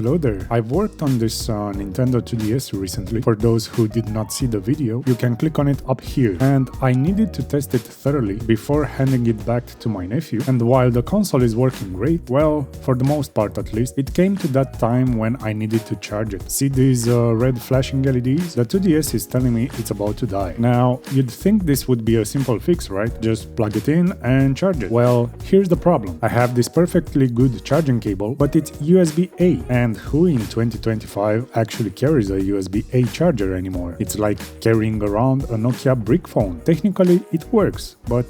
Hello there. I've worked on this Nintendo 2DS recently. For those who did not see the video, you can click on it up here. And I needed to test it thoroughly before handing it back to my nephew. And while the console is working great, well, for the most part at least, it came to that time when I needed to charge it. See these red flashing LEDs? The 2DS is telling me it's about to die. Now, you'd think this would be a simple fix, right? Just plug it in and charge it. Well, here's the problem. I have this perfectly good charging cable, but it's USB-A. And who in 2025 actually carries a USB-A charger anymore? It's like carrying around a Nokia brick phone. Technically, it works, but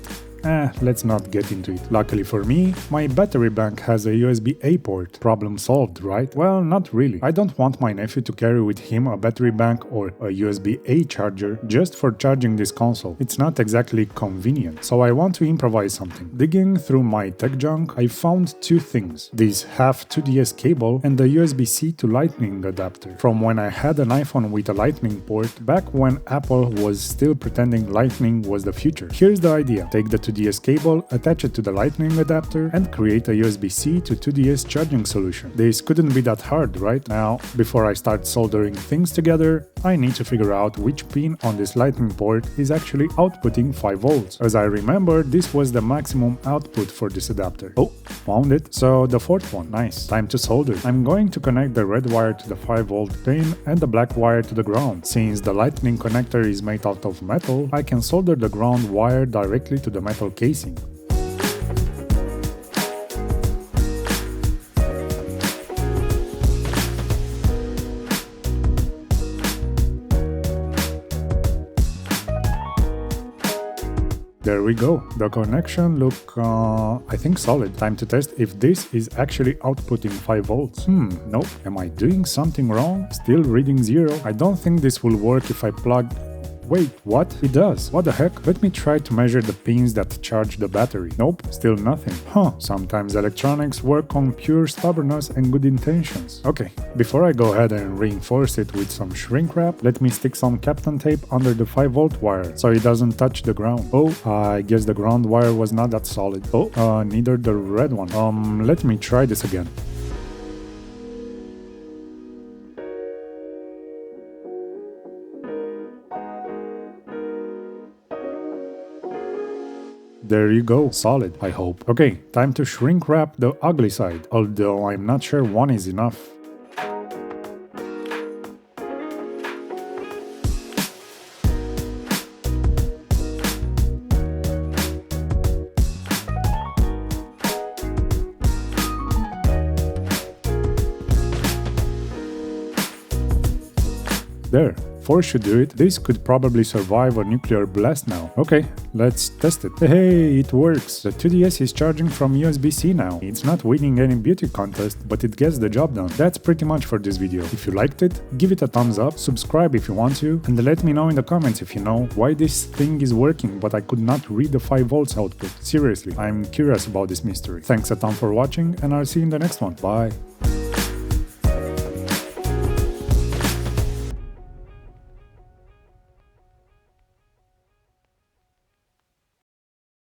let's not get into it. Luckily for me, my battery bank has a USB-A port. Problem solved, right? Well, not really. I don't want my nephew to carry with him a battery bank or a USB-A charger just for charging this console. It's not exactly convenient, so I want to improvise something. Digging through my tech junk, I found two things. This half 2DS cable and the USB-C to Lightning adapter. From when I had an iPhone with a Lightning port, back when Apple was still pretending Lightning was the future. Here's the idea. Take the 2DS cable, attach it to the Lightning adapter, and create a USB-C to 2DS charging solution. This couldn't be that hard, right? Now, before I start soldering things together, I need to figure out which pin on this Lightning port is actually outputting 5 volts. As I remember, this was the maximum output for this adapter. Oh, found it. So the fourth one, nice. Time to solder. I'm going to connect the red wire to the 5 volt pin and the black wire to the ground. Since the Lightning connector is made out of metal, I can solder the ground wire directly to the metal casing. There we go. The connection look, I think solid. Time to test if this is actually outputting 5 volts. Nope. Am I doing something wrong? Still reading 0. I don't think this will work if I plug... Wait, what? It does. What the heck? Let me try to measure the pins that charge the battery. Nope, still nothing. Sometimes electronics work on pure stubbornness and good intentions. Okay, before I go ahead and reinforce it with some shrink wrap, let me stick some Kapton tape under the 5 volt wire so it doesn't touch the ground. Oh, I guess the ground wire was not that solid. Oh, neither the red one. Let me try this again. There you go, solid, I hope. Okay, time to shrink wrap the ugly side, although I'm not sure one is enough. There. 4 should do it. This could probably survive a nuclear blast now. Okay, let's test it. Hey, it works. The 2DS is charging from USB-C now. It's not winning any beauty contest, but it gets the job done. That's pretty much for this video. If you liked it, give it a thumbs up, subscribe if you want to, and let me know in the comments if you know why this thing is working but I could not read the 5 volts output. Seriously, I'm curious about this mystery. Thanks a ton for watching, and I'll see you in the next one. Bye!